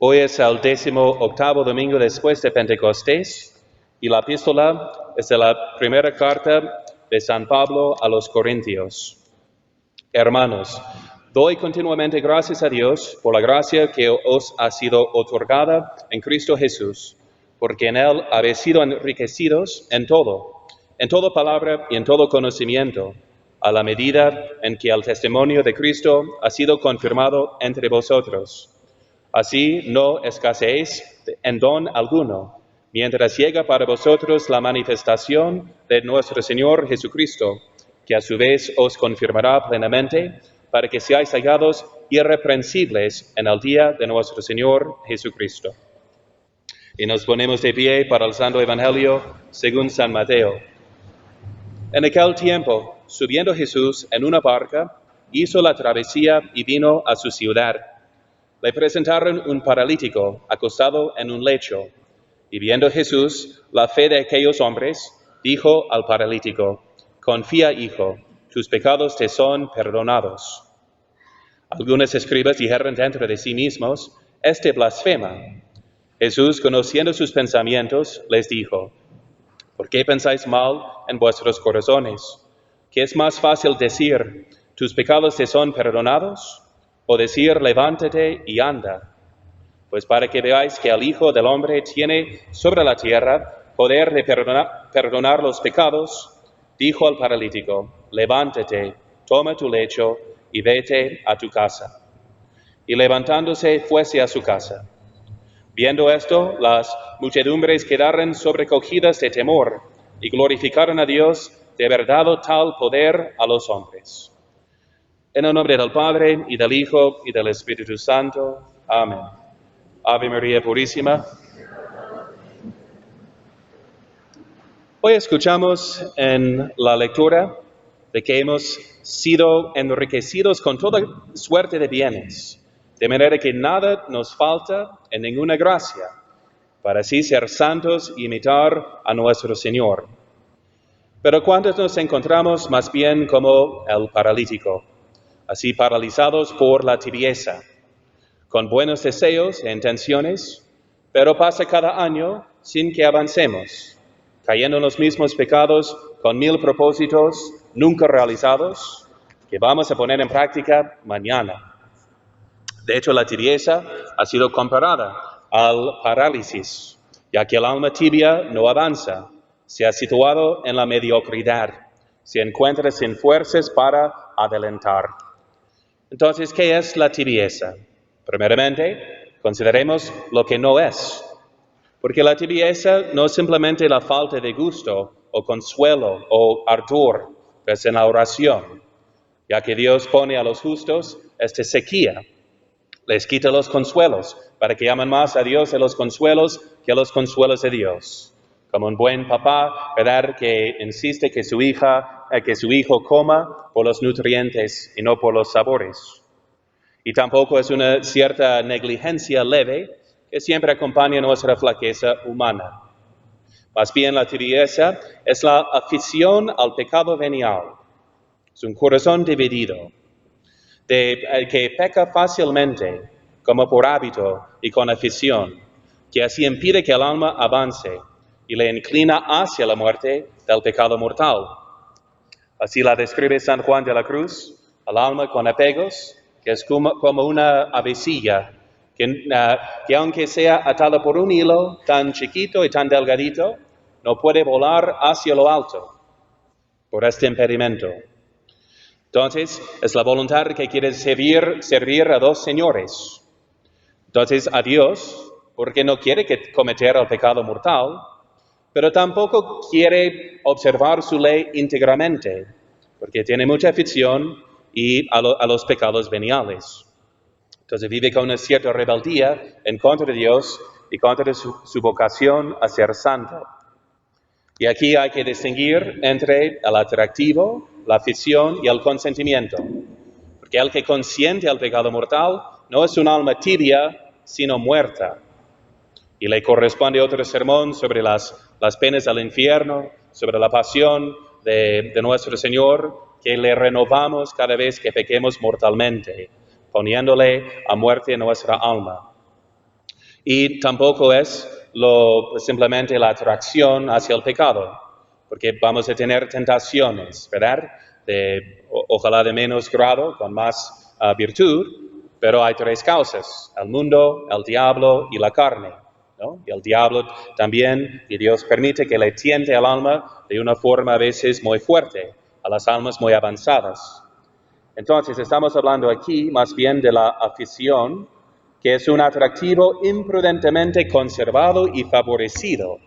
Hoy es el 18º domingo después de Pentecostés y la epístola es de la primera carta de San Pablo a los Corintios. Hermanos, doy continuamente gracias a Dios por la gracia que os ha sido otorgada en Cristo Jesús, porque en Él habéis sido enriquecidos en toda palabra y en todo conocimiento, a la medida en que el testimonio de Cristo ha sido confirmado entre vosotros. Así no escaseéis en don alguno, mientras llega para vosotros la manifestación de nuestro Señor Jesucristo, que a su vez os confirmará plenamente, para que seáis hallados irreprensibles en el día de nuestro Señor Jesucristo. Y nos ponemos de pie para el Santo Evangelio según San Mateo. En aquel tiempo, subiendo Jesús en una barca, hizo la travesía y vino a su ciudad. Le presentaron un paralítico acostado en un lecho, y viendo Jesús la fe de aquellos hombres, dijo al paralítico: «Confía, hijo, tus pecados te son perdonados». Algunos escribas dijeron dentro de sí mismos: «Este blasfema». Jesús, conociendo sus pensamientos, les dijo: «¿Por qué pensáis mal en vuestros corazones? ¿Qué es más fácil decir: tus pecados te son perdonados? O decir: levántate y anda? Pues para que veáis que el Hijo del Hombre tiene sobre la tierra poder de perdonar los pecados, dijo al paralítico: levántate, toma tu lecho y vete a tu casa. Y levantándose fuese a su casa. Viendo esto, las muchedumbres quedaron sobrecogidas de temor y glorificaron a Dios de haber dado tal poder a los hombres. En el nombre del Padre, y del Hijo, y del Espíritu Santo. Amén. Ave María Purísima. Hoy escuchamos en la lectura de que hemos sido enriquecidos con toda suerte de bienes, de manera que nada nos falta en ninguna gracia, para así ser santos e imitar a nuestro Señor. Pero ¿cuántos nos encontramos más bien como el paralítico, así paralizados por la tibieza, con buenos deseos e intenciones, pero pasa cada año sin que avancemos, cayendo en los mismos pecados con 1000 propósitos nunca realizados que vamos a poner en práctica mañana? De hecho, la tibieza ha sido comparada al parálisis, ya que el alma tibia no avanza, se ha situado en la mediocridad, se encuentra sin fuerzas para adelantar. Entonces, ¿qué es la tibieza? Primeramente, consideremos lo que no es, porque la tibieza no es simplemente la falta de gusto o consuelo o ardor en la oración, ya que Dios pone a los justos esta sequía, les quita los consuelos para que amen más a Dios de los consuelos que a los consuelos de Dios. Como un buen papá, ¿verdad?, que insiste que su hijo coma por los nutrientes y no por los sabores. Y tampoco es una cierta negligencia leve que siempre acompaña nuestra flaqueza humana. Más bien la tibieza es la afición al pecado venial. Es un corazón dividido, que peca fácilmente, como por hábito y con afición, que así impide que el alma avance y le inclina hacia la muerte del pecado mortal. Así la describe San Juan de la Cruz: al alma con apegos, que es como una avecilla, que aunque sea atada por un hilo tan chiquito y tan delgadito, no puede volar hacia lo alto por este impedimento. Entonces, es la voluntad que quiere servir a dos señores. Entonces, a Dios, porque no quiere cometer el pecado mortal, pero tampoco quiere observar su ley íntegramente, porque tiene mucha afición a los pecados veniales. Entonces vive con una cierta rebeldía en contra de Dios y contra su vocación a ser santo. Y aquí hay que distinguir entre el atractivo, la afición y el consentimiento. Porque el que consiente al pecado mortal no es un alma tibia, sino muerta. Y le corresponde otro sermón sobre las penas del infierno, sobre la pasión de nuestro Señor, que le renovamos cada vez que pequemos mortalmente, poniéndole a muerte nuestra alma. Y tampoco es simplemente la atracción hacia el pecado, porque vamos a tener tentaciones, ¿verdad? Ojalá de menos grado, con más virtud, pero hay tres causas: el mundo, el diablo y la carne, ¿no? Y el diablo también, y Dios permite que le tiente al alma de una forma a veces muy fuerte, a las almas muy avanzadas. Entonces, estamos hablando aquí más bien de la afición, que es un atractivo imprudentemente conservado y favorecido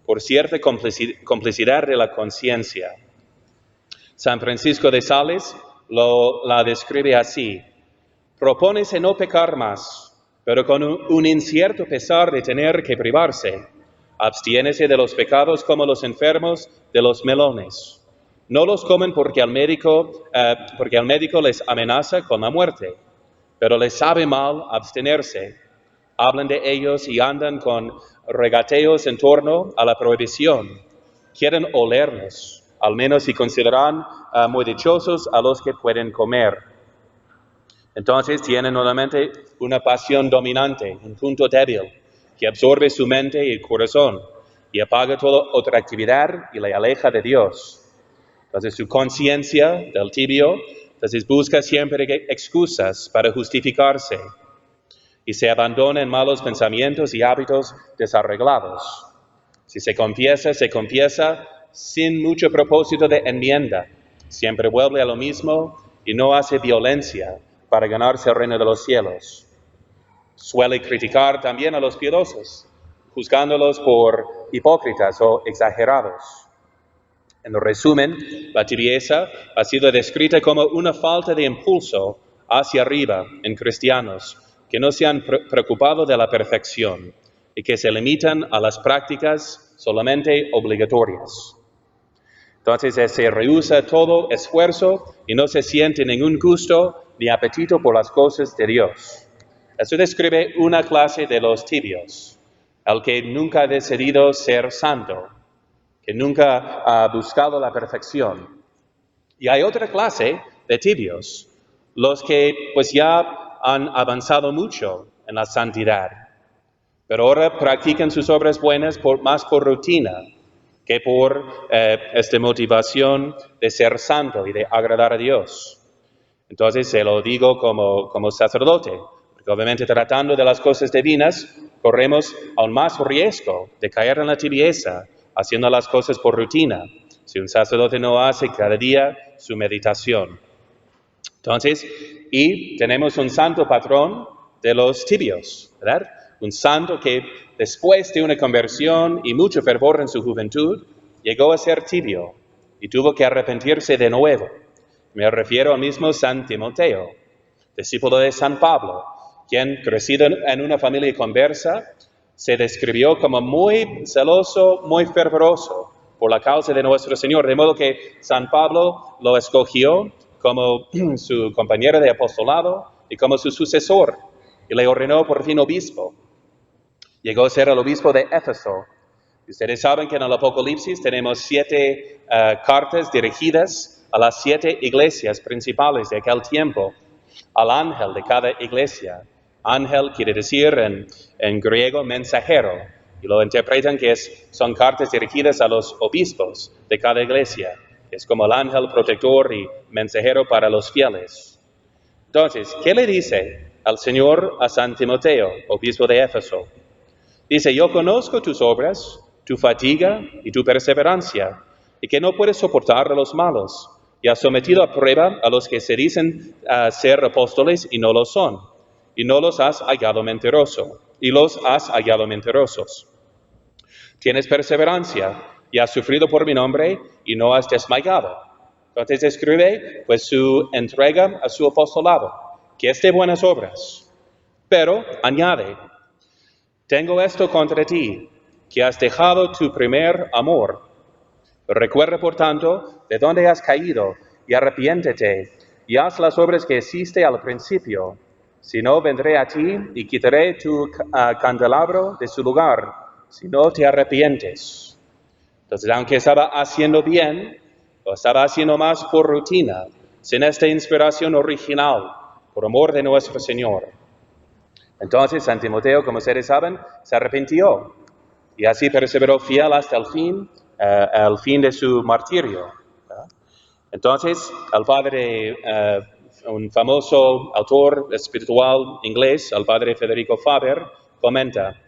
por cierta complicidad de la conciencia. San Francisco de Sales la describe así: propónese no pecar más, pero con un incierto pesar de tener que privarse. Abstiénese de los pecados como los enfermos de los melones. No los comen porque el médico les amenaza con la muerte, pero les sabe mal abstenerse. Hablan de ellos y andan con regateos en torno a la prohibición. Quieren olerlos, al menos si consideran muy dichosos a los que pueden comer. Entonces tienen nuevamente una pasión dominante, un punto débil, que absorbe su mente y el corazón y apaga toda otra actividad y le aleja de Dios. Entonces su conciencia del tibio, entonces busca siempre excusas para justificarse y se abandona en malos pensamientos y hábitos desarreglados. Si se confiesa sin mucho propósito de enmienda. Siempre vuelve a lo mismo y no hace violencia para ganarse el reino de los cielos. Suele criticar también a los piadosos, juzgándolos por hipócritas o exagerados. En resumen, la tibieza ha sido descrita como una falta de impulso hacia arriba en cristianos que no se han preocupado de la perfección y que se limitan a las prácticas solamente obligatorias. Entonces se rehúsa todo esfuerzo y no se siente ningún gusto ni apetito por las cosas de Dios. Eso describe una clase de los tibios, el que nunca ha decidido ser santo, que nunca ha buscado la perfección. Y hay otra clase de tibios, los que pues ya han avanzado mucho en la santidad, pero ahora practican sus obras buenas más por rutina que por esta motivación de ser santo y de agradar a Dios. Entonces se lo digo como sacerdote, porque obviamente tratando de las cosas divinas corremos aún más riesgo de caer en la tibieza, haciendo las cosas por rutina, si un sacerdote no hace cada día su meditación. Entonces, y tenemos un santo patrón de los tibios, ¿verdad? Un santo que después de una conversión y mucho fervor en su juventud, llegó a ser tibio y tuvo que arrepentirse de nuevo. Me refiero al mismo San Timoteo, discípulo de San Pablo, quien, crecido en una familia conversa, se describió como muy celoso, muy fervoroso por la causa de nuestro Señor, de modo que San Pablo lo escogió como su compañero de apostolado y como su sucesor, y le ordenó por fin obispo. Llegó a ser el obispo de Éfeso. Ustedes saben que en el Apocalipsis tenemos 7 cartas dirigidas a las 7 iglesias principales de aquel tiempo, al ángel de cada iglesia. Ángel quiere decir en griego mensajero, y lo interpretan que son cartas dirigidas a los obispos de cada iglesia. Es como el ángel protector y mensajero para los fieles. Entonces, ¿qué le dice el Señor a San Timoteo, obispo de Éfeso? Dice: yo conozco tus obras, tu fatiga y tu perseverancia, y que no puedes soportar a los malos, y has sometido a prueba a los que se dicen ser apóstoles y no lo son, y los has hallado mentirosos. Tienes perseverancia y has sufrido por mi nombre y no has desmayado. Entonces describe pues su entrega a su apostolado, que es de buenas obras. Pero añade: tengo esto contra ti, que has dejado tu primer amor. Recuerda, por tanto, de dónde has caído, y arrepiéntete, y haz las obras que hiciste al principio. Si no, vendré a ti y quitaré tu candelabro de su lugar, si no te arrepientes. Entonces, aunque estaba haciendo bien, lo estaba haciendo más por rutina, sin esta inspiración original, por amor de nuestro Señor. Entonces San Timoteo, como ustedes saben, se arrepintió y así perseveró fiel hasta el fin de su martirio. Entonces, el padre, un famoso autor espiritual inglés, el padre Federico Faber, comenta: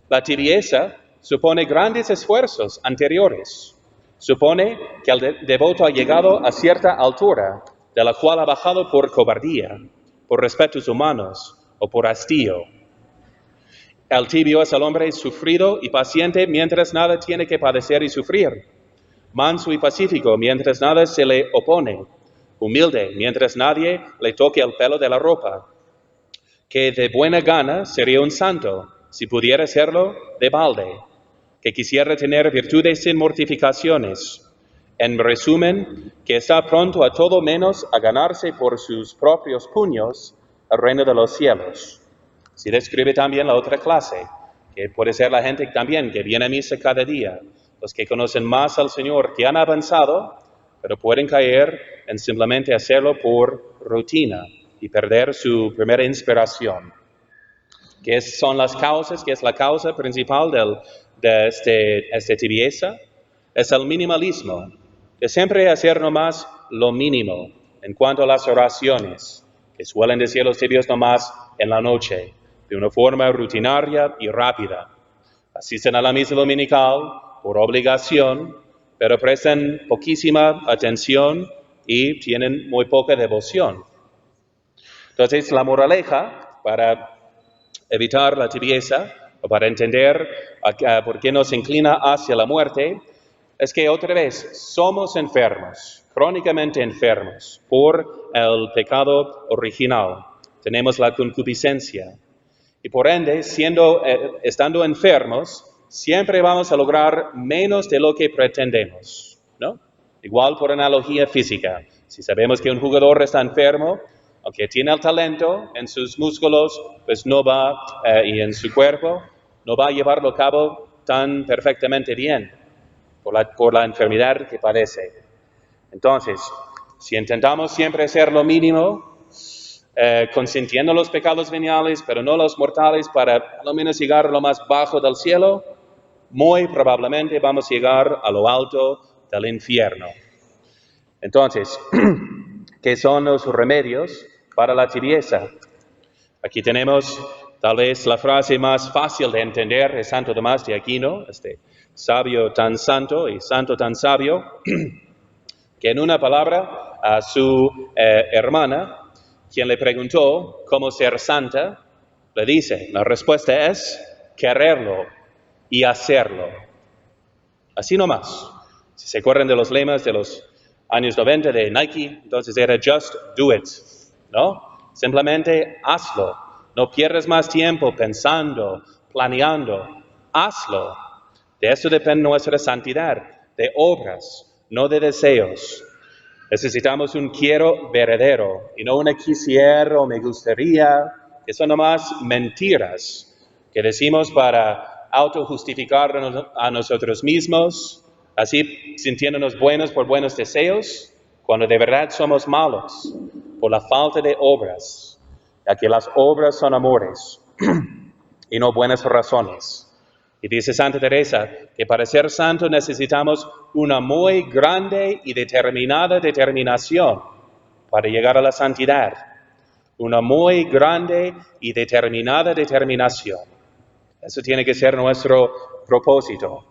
la tibieza supone grandes esfuerzos anteriores. Supone que el devoto ha llegado a cierta altura, de la cual ha bajado por cobardía, por respetos humanos o por hastío. El tibio es el hombre sufrido y paciente mientras nada tiene que padecer y sufrir, manso y pacífico mientras nada se le opone, humilde mientras nadie le toque el pelo de la ropa, que de buena gana sería un santo, si pudiera serlo de balde, que quisiera tener virtudes sin mortificaciones. En resumen, que está pronto a todo menos a ganarse por sus propios puños el reino de los cielos. Se describe también la otra clase, que puede ser la gente también que viene a misa cada día, los que conocen más al Señor, que han avanzado, pero pueden caer en simplemente hacerlo por rutina y perder su primera inspiración. ¿Qué son las causas? ¿Qué es la causa principal de esta tibieza? Es el minimalismo, de siempre hacer nomás lo mínimo en cuanto a las oraciones, que suelen decir los tibios nomás en la noche, de una forma rutinaria y rápida. Asisten a la misa dominical por obligación, pero prestan poquísima atención y tienen muy poca devoción. Entonces, la moraleja para evitar la tibieza o para entender por qué nos inclina hacia la muerte es que otra vez somos enfermos, crónicamente enfermos por el pecado original. Tenemos la concupiscencia. Y por ende, estando enfermos, siempre vamos a lograr menos de lo que pretendemos, ¿no? Igual por analogía física. Si sabemos que un jugador está enfermo, aunque tiene el talento en sus músculos, pues no va, y en su cuerpo, no va a llevarlo a cabo tan perfectamente bien por la enfermedad que padece. Entonces, si intentamos siempre hacer lo mínimo, consintiendo los pecados veniales, pero no los mortales, para al lo menos llegar a lo más bajo del cielo, muy probablemente vamos a llegar a lo alto del infierno. Entonces, ¿qué son los remedios para la tibieza? Aquí tenemos tal vez la frase más fácil de entender de Santo Tomás de Aquino, este sabio tan santo y santo tan sabio, que en una palabra a su hermana, quien le preguntó cómo ser santa, le dice, la respuesta es quererlo y hacerlo. Así nomás. Si se acuerdan de los lemas de los años 90 de Nike, entonces era just do it, ¿no? Simplemente hazlo. No pierdas más tiempo pensando, planeando. Hazlo. De eso depende nuestra santidad, de obras, no de deseos. Necesitamos un quiero verdadero y no una quisiera o me gustaría, que son nomás mentiras que decimos para autojustificarnos a nosotros mismos, así sintiéndonos buenos por buenos deseos, cuando de verdad somos malos por la falta de obras, ya que las obras son amores y no buenas razones. Y dice Santa Teresa que para ser santo necesitamos una muy grande y determinada determinación para llegar a la santidad. Una muy grande y determinada determinación. Eso tiene que ser nuestro propósito.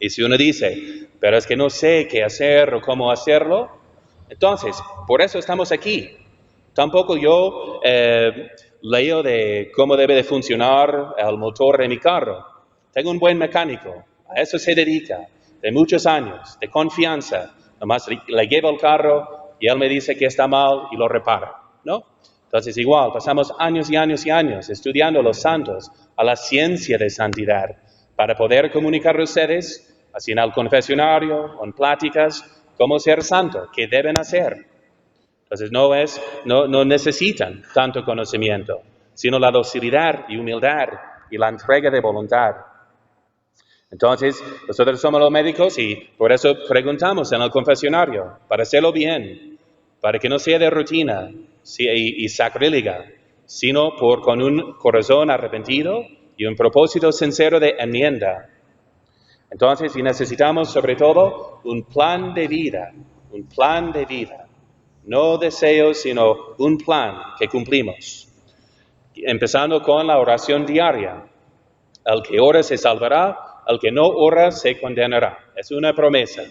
Y si uno dice, pero es que no sé qué hacer o cómo hacerlo, entonces, por eso estamos aquí. Tampoco yo leo de cómo debe de funcionar el motor de mi carro. Tengo un buen mecánico, a eso se dedica, de muchos años, de confianza. Nomás le llevo el carro y él me dice que está mal y lo repara, ¿no? Entonces igual, pasamos años y años y años estudiando los santos a la ciencia de santidad para poder comunicar a ustedes, así en el confesionario o en pláticas, cómo ser santo, qué deben hacer. Entonces no necesitan tanto conocimiento, sino la docilidad y humildad y la entrega de voluntad. Entonces, nosotros somos los médicos y por eso preguntamos en el confesionario, para hacerlo bien, para que no sea de rutina y sacrílega, sino con un corazón arrepentido y un propósito sincero de enmienda. Entonces, y necesitamos sobre todo un plan de vida, no deseos, sino un plan que cumplimos. Empezando con la oración diaria. El que ora se salvará, el que no ora se condenará. Es una promesa,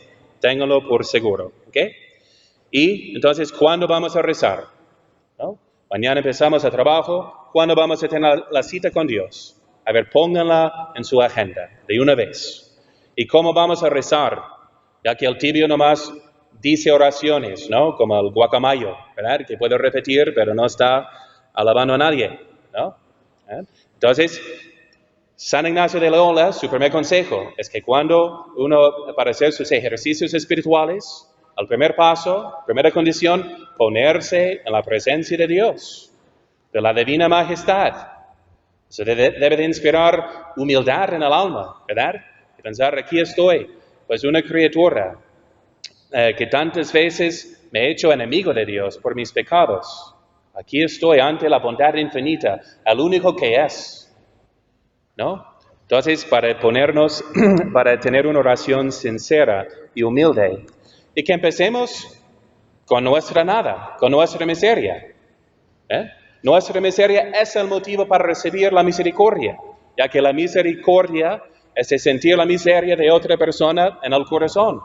ténganlo por seguro. ¿Ok? Y entonces, ¿cuándo vamos a rezar? ¿No? Mañana empezamos el trabajo, ¿cuándo vamos a tener la cita con Dios? A ver, pónganla en su agenda de una vez. ¿Y cómo vamos a rezar? Ya que el tibio nomás dice oraciones, ¿no? Como el guacamayo, ¿verdad? Que puede repetir, pero no está alabando a nadie, ¿no? Entonces, San Ignacio de Loyola, su primer consejo es que cuando para hacer sus ejercicios espirituales, el primer paso, primera condición, ponerse en la presencia de Dios, de la divina majestad. Eso debe de inspirar humildad en el alma, ¿verdad? Y pensar, aquí estoy, pues una criatura que tantas veces me he hecho enemigo de Dios por mis pecados. Aquí estoy ante la bondad infinita, el único que es. ¿No? Entonces, para tener una oración sincera y humilde, y que empecemos con nuestra nada, con nuestra miseria. Nuestra miseria es el motivo para recibir la misericordia, ya que la misericordia es de sentir la miseria de otra persona en el corazón.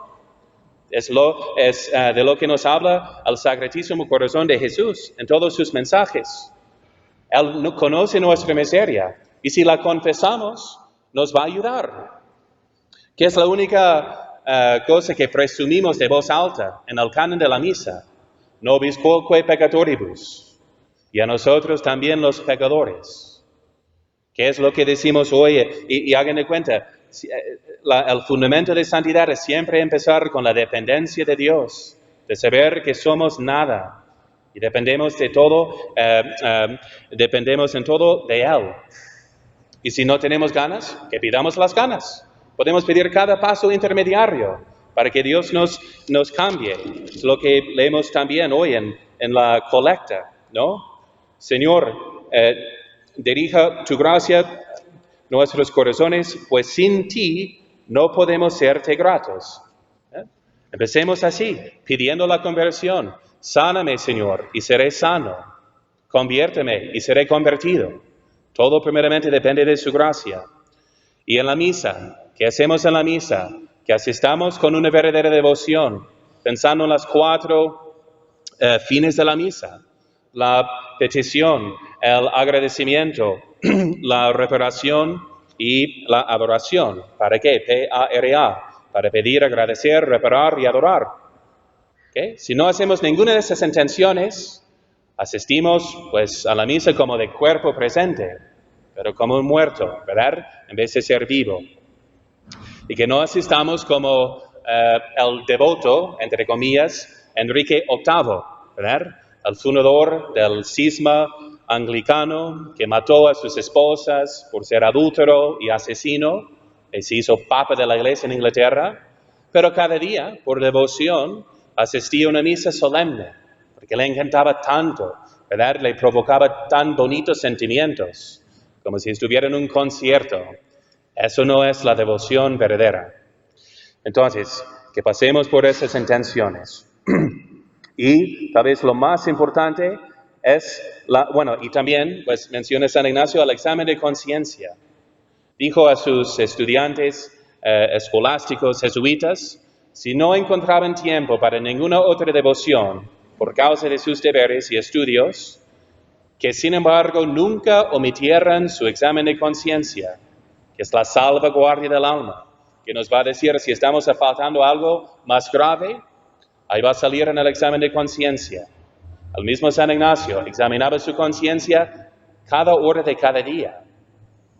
Es de lo que nos habla el Sacratísimo Corazón de Jesús en todos sus mensajes. Él no conoce nuestra miseria. Y si la confesamos, nos va a ayudar. Que es la única cosa que presumimos de voz alta en el canon de la misa. Nobis quoque peccatoribus. Y a nosotros también los pecadores. ¿Qué es lo que decimos hoy? Y hagan de cuenta, el fundamento de santidad es siempre empezar con la dependencia de Dios. De saber que somos nada. Y dependemos de todo, dependemos en todo de Él. Y si no tenemos ganas, que pidamos las ganas. Podemos pedir cada paso intermediario para que Dios nos cambie. Es lo que leemos también hoy en la colecta, ¿no? Señor, dirija tu gracia nuestros corazones, pues sin ti no podemos serte gratos. Empecemos así, pidiendo la conversión. Sáname, Señor, y seré sano. Conviérteme y seré convertido. Todo primeramente depende de su gracia. Y en la misa, ¿qué hacemos en la misa? Que asistamos con una verdadera devoción, pensando en las 4 fines de la misa. La petición, el agradecimiento, la reparación y la adoración. ¿Para qué? P-A-R-A. Para pedir, agradecer, reparar y adorar. ¿Okay? Si no hacemos ninguna de esas intenciones, asistimos pues a la misa como de cuerpo presente, pero como un muerto, ¿verdad? En vez de ser vivo. Y que no asistamos como el devoto, entre comillas, Enrique VIII, ¿verdad? El fundador del cisma anglicano que mató a sus esposas por ser adúltero y asesino, y se hizo papa de la iglesia en Inglaterra, pero cada día, por devoción, asistía a una misa solemne, porque le encantaba tanto, ¿verdad? Le provocaba tan bonitos sentimientos, como si estuviera en un concierto. Eso no es la devoción verdadera. Entonces, que pasemos por esas intenciones. Y tal vez lo más importante es, y también, pues menciona San Ignacio, el examen de conciencia. Dijo a sus estudiantes escolásticos jesuitas, si no encontraban tiempo para ninguna otra devoción por causa de sus deberes y estudios, que sin embargo nunca omitieran su examen de conciencia, que es la salvaguardia del alma, que nos va a decir si estamos faltando algo más grave, ahí va a salir en el examen de conciencia. El mismo San Ignacio examinaba su conciencia cada hora de cada día,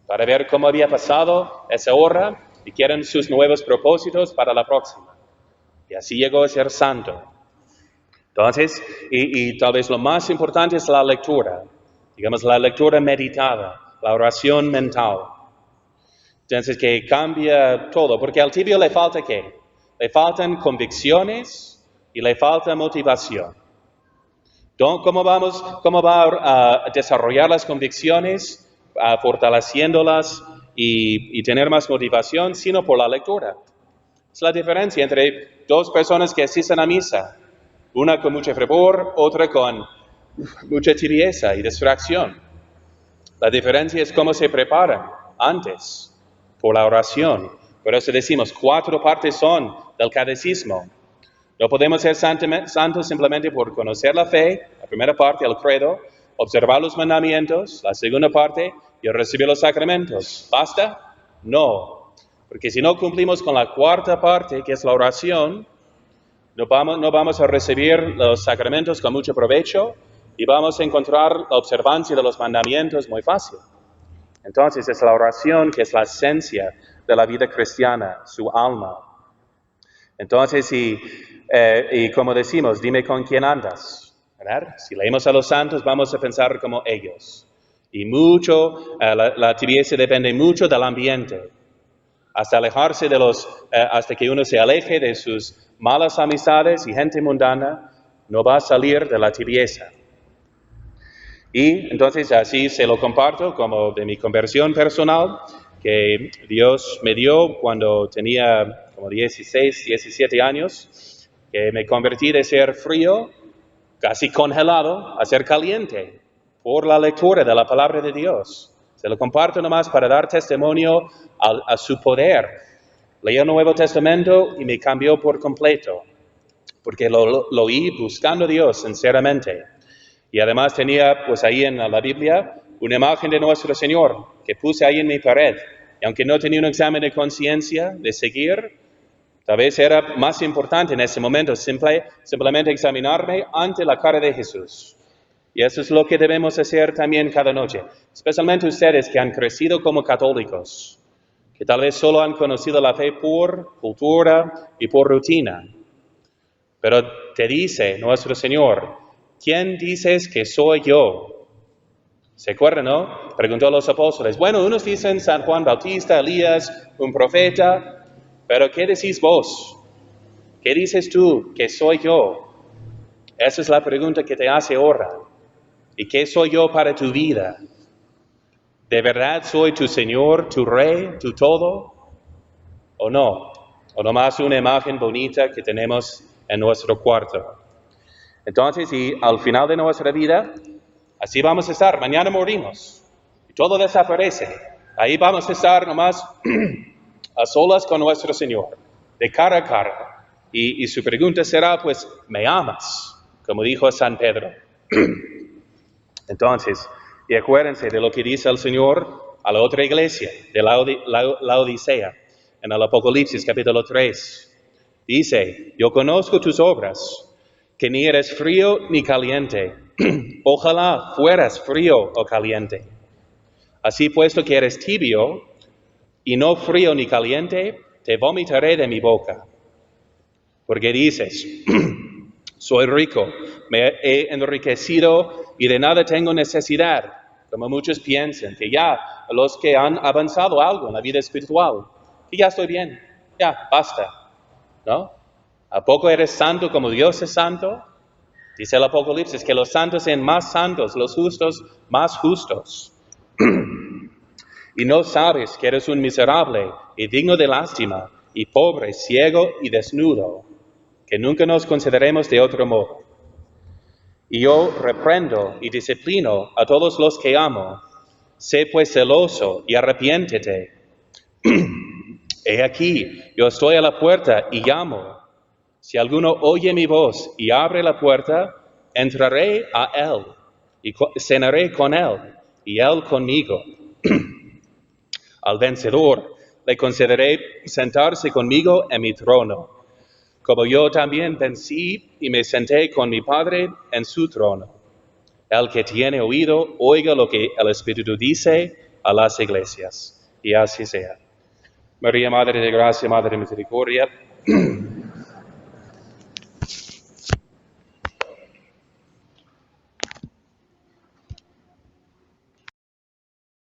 para ver cómo había pasado esa hora y qué eran sus nuevos propósitos para la próxima. Y así llegó a ser santo. Entonces, y tal vez lo más importante es la lectura, digamos la lectura meditada, la oración mental. Entonces, que cambia todo, porque al tibio le falta ¿qué? Le faltan convicciones y le falta motivación. ¿Cómo va a desarrollar las convicciones, fortaleciéndolas y tener más motivación? Sino por la lectura. Es la diferencia entre dos personas que asisten a misa, una con mucho fervor, otra con mucha tibieza y distracción. La diferencia es cómo se preparan antes, por la oración. Por eso decimos, 4 partes son del catecismo. No podemos ser santos simplemente por conocer la fe, la primera parte, el credo, observar los mandamientos, la segunda parte, y recibir los sacramentos. ¿Basta? No. Porque si no cumplimos con la 4ª parte, que es la oración, no vamos a recibir los sacramentos con mucho provecho y vamos a encontrar la observancia de los mandamientos muy fácil. Entonces es la oración que es la esencia de la vida cristiana, su alma. Entonces, y como decimos, dime con quién andas, ¿verdad? Si leemos a los santos, vamos a pensar como ellos. Y la tibieza depende mucho del ambiente. Hasta que uno se aleje de sus malas amistades y gente mundana, no va a salir de la tibieza. Y entonces así se lo comparto como de mi conversión personal, que Dios me dio cuando tenía como 16, 17 años, que me convertí de ser frío, casi congelado, a ser caliente, por la lectura de la palabra de Dios. Se lo comparto nomás para dar testimonio a su poder. Leí el Nuevo Testamento y me cambió por completo, porque lo oí buscando a Dios sinceramente. Y además tenía pues ahí en la Biblia una imagen de nuestro Señor que puse ahí en mi pared. Y aunque no tenía un examen de conciencia de seguir, tal vez era más importante en ese momento simplemente examinarme ante la cara de Jesús. Y eso es lo que debemos hacer también cada noche, especialmente ustedes que han crecido como católicos, que tal vez solo han conocido la fe por cultura y por rutina. Pero te dice nuestro Señor, ¿quién dices que soy yo? ¿Se acuerdan, no? Preguntó a los apóstoles. Bueno, unos dicen San Juan Bautista, Elías, un profeta, pero ¿qué decís vos? ¿Qué dices tú que soy yo? Esa es la pregunta que te hace ahora. ¿Y qué soy yo para tu vida? ¿De verdad soy tu Señor, tu Rey, tu todo? ¿O no? ¿O nomás una imagen bonita que tenemos en nuestro cuarto? Entonces, y al final de nuestra vida, así vamos a estar. Mañana morimos y todo desaparece. Ahí vamos a estar nomás a solas con nuestro Señor, de cara a cara. Y su pregunta será, pues, ¿me amas? Como dijo San Pedro. Entonces, y acuérdense de lo que dice el Señor a la otra iglesia, de la Odisea, en el Apocalipsis capítulo 3. Dice, yo conozco tus obras, que ni eres frío ni caliente. Ojalá fueras frío o caliente. Así puesto que eres tibio y no frío ni caliente, te vomitaré de mi boca. Porque dices, soy rico, me he enriquecido y de nada tengo necesidad, como muchos piensan, que ya los que han avanzado algo en la vida espiritual, que ya estoy bien, ya, basta, ¿no? ¿A poco eres santo como Dios es santo? Dice el Apocalipsis que los santos sean más santos, los justos más justos. Y no sabes que eres un miserable y digno de lástima, y pobre, ciego y desnudo, que nunca nos consideremos de otro modo. Y yo reprendo y disciplino a todos los que amo. Sé pues celoso y arrepiéntete. He aquí, yo estoy a la puerta y llamo. Si alguno oye mi voz y abre la puerta, entraré a él y cenaré con él y él conmigo. Al vencedor le concederé sentarse conmigo en mi trono, como yo también vencí y me senté con mi Padre en su trono. El que tiene oído, oiga lo que el Espíritu dice a las iglesias. Y así sea. María, Madre de Gracia, Madre de Misericordia,